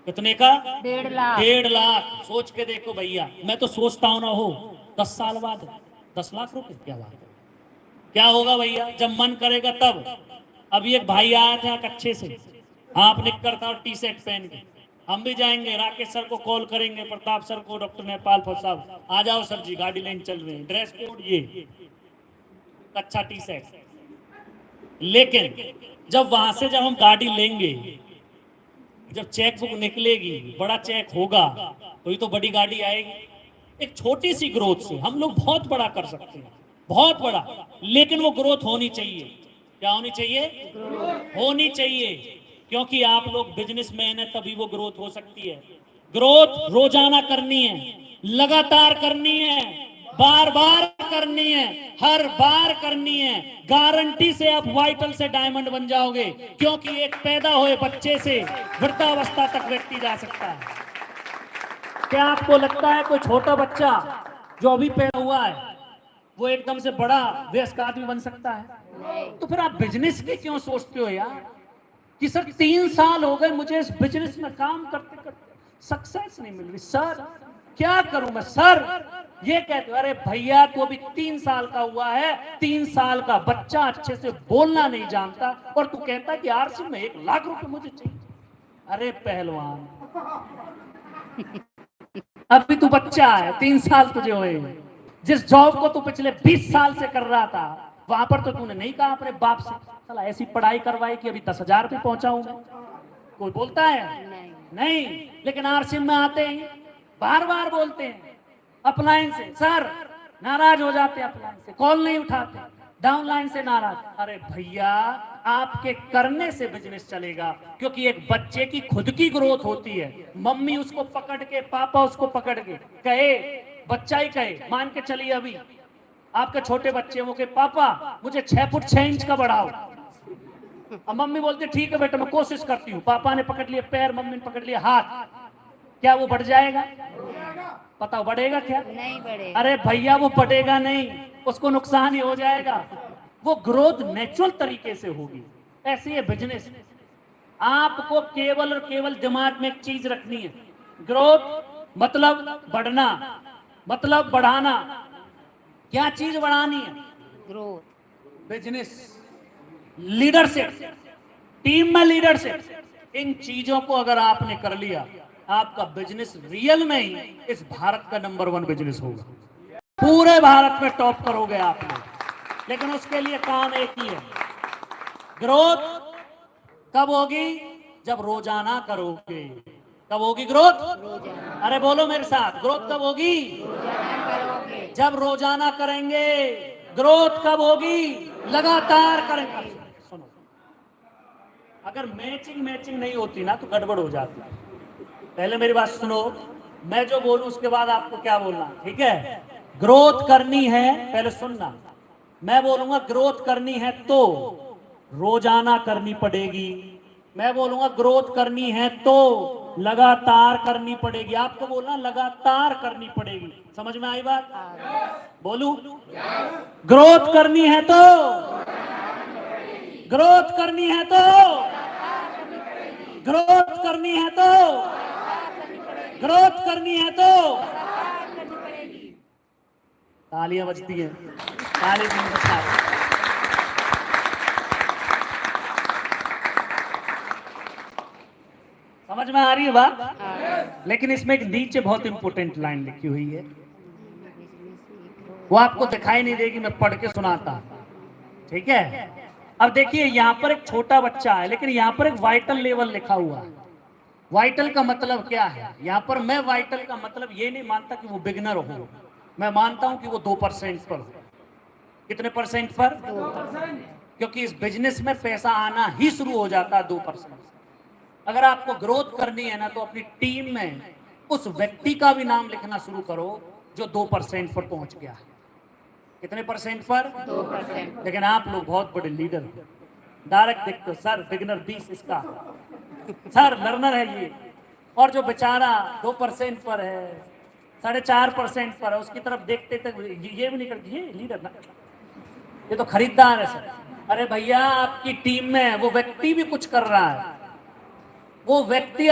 कितने का? 1.5 लाख। 1.5 लाख। सोच के देखो भैया, मैं तो सोचता हूं ना हो 10 साल बाद 10 लाख रुपए, क्या बात है। क्या होगा भैया जब मन करेगा तब। अभी एक भाई आया था कच्चे से, हाफ निक्कर था और टी शर्ट पहन के। हम भी जाएंगे, राकेश सर को कॉल करेंगे, प्रताप सर को, डॉक्टर नेपाल साहब, आ जाओ सर जी, गाड़ी लेने चल रहे हैं, ड्रेस कोड ये, कच्चा टी शर्ट। लेकिन जब हम गाड़ी लेंगे, जब चेक बुक निकलेगी, बड़ा चेक होगा, तो ये तो बड़ी गाड़ी आएगी। एक छोटी सी ग्रोथ से हम लोग बहुत बड़ा कर सकते हैं, बहुत बड़ा। लेकिन वो ग्रोथ होनी चाहिए। क्या होनी चाहिए? होनी चाहिए। क्योंकि आप लोग बिजनेसमैन है, तभी वो ग्रोथ हो सकती है। ग्रोथ रोजाना करनी है, लगातार करनी है, बार बार करनी है, हर बार करनी है। गारंटी से आप वाइटल से डायमंड बन जाओगे। क्योंकि एक पैदा हुए बच्चे से वृद्धावस्था तक व्यक्ति जा सकता है। क्या आपको लगता है कोई छोटा बच्चा जो अभी पैदा हुआ है वो एकदम से बड़ा वयस्क आदमी बन सकता है? तो फिर आप बिजनेस की क्यों सोचते हो यार कि सर 3 साल हो गए मुझे इस बिजनेस में काम करते करते, सक्सेस नहीं मिल रही सर, क्या करूं मैं सर? ये कहते, अरे भैया तो अभी 3 साल का हुआ है, 3 साल का बच्चा अच्छे से बोलना नहीं जानता, और तू कहता कि आरसी में 1 लाख रुपए मुझे चाहिए। अरे पहलवान, अभी तू बच्चा है, 3 साल तुझे हुए। जिस जॉब को तू पिछले 20 साल से कर रहा था, वहां पर तो तूने नहीं कहा अपने बाप से चला ऐसी पढ़ाई करवाई कि अभी 10,000 पे पहुंचा हूं मैं। कोई बोलता है? नहीं। लेकिन आरसीएम में आते ही बार बार बोलते हैं अपलाइन से, सर नाराज हो जाते हैं, अपलाइन से कॉल नहीं उठाते, डाउनलाइन से नाराज। अरे भैया, आपके करने से बिजनेस चलेगा। क्योंकि एक बच्चे की खुद की ग्रोथ होती है, मम्मी उसको पकड़ के, पापा उसको पकड़ के कहे, बच्चा ही कहे, मान के चलिए अभी आपके छोटे बच्चे वो के पापा मुझे 6 फुट 6 इंच का बढ़ाओ। अब मम्मी बोलती ठीक है बेटा मैं कोशिश करती हूँ। पापा ने पकड़ लिया पैर, मम्मी ने पकड़ लिया हाथ, क्या वो बढ़ जाएगा? बताओ बढ़ेगा क्या? नहीं बढ़ेगा। अरे भैया वो बढ़ेगा नहीं, उसको नुकसान ही हो जाएगा। वो ग्रोथ नेचुरल तरीके से होगी। ऐसे है बिजनेस। आपको केवल और केवल दिमाग में एक चीज रखनी है, ग्रोथ मतलब बढ़ना, मतलब बढ़ाना। क्या चीज बढ़ानी है? ग्रोथ। बिजनेस, लीडरशिप, टीम में लीडरशिप। इन चीजों को अगर आपने कर लिया, आपका बिजनेस रियल में ही इस भारत का नंबर 1 बिजनेस होगा। पूरे भारत में टॉप करोगे आप लोग। लेकिन उसके लिए काम एक ही है, ग्रोथ कब होगी? जब रोजाना करोगे। कब होगी ग्रोथ? अरे बोलो मेरे साथ, ग्रोथ कब होगी? जब रोजाना करेंगे। ग्रोथ कब होगी? लगातार करेंगे। सुनो, अगर मैचिंग नहीं होती ना तो गड़बड़ हो जाती। पहले मेरी बात सुनो, मैं जो बोलूं उसके बाद आपको क्या बोलना, ठीक है? ग्रोथ करनी है, पहले सुनना। मैं बोलूंगा ग्रोथ करनी है तो रोजाना करनी पड़ेगी। मैं बोलूंगा ग्रोथ करनी है तो लगातार करनी पड़ेगी। आपको बोलना लगातार करनी पड़ेगी। समझ में आई बात? बोलू, ग्रोथ करनी है तो, ग्रोथ करनी है तो, ग्रोथ करनी है तो, ग्रोथ करनी है तो। तालियां बजती हैं, ताली भी बजता है। समझ में आ रही है बात? लेकिन इसमें एक नीचे बहुत इंपॉर्टेंट लाइन लिखी हुई है, वो आपको दिखाई नहीं देगी, मैं पढ़ के सुनाता, ठीक है? अब देखिए यहां पर एक छोटा बच्चा है, लेकिन यहां पर एक वाइटल लेवल लिखा हुआ है। वाइटल का मतलब क्या है? यहां पर मैं वाइटल का मतलब ये नहीं मानता कि वो बिगनर हो, मैं मानता हूं कि वो 2% पर हो। कितने परसेंट पर? 2%। क्योंकि इस बिजनेस में पैसा आना ही शुरू हो जाता है 2%। अगर आपको ग्रोथ करनी है ना तो अपनी टीम में उस व्यक्ति का भी नाम लिखना शुरू करो जो 2% पर पहुंच गया है। कितने परसेंट पर? 2%। लेकिन आप लोग बहुत बड़े लीडर हो, डायरेक्ट देखते हो सर बिगनर 20 इसका, सर लर्नर है ये, और जो बेचारा 2% पर है, 4.5% पर है, उसकी तरफ देखते तक ये भी नहीं करती, ये लीडर ना, ये तो खरीदार है सर। अरे भैया आपकी टीम में वो व्यक्ति भी कुछ कर रहा है, वो व्यक्ति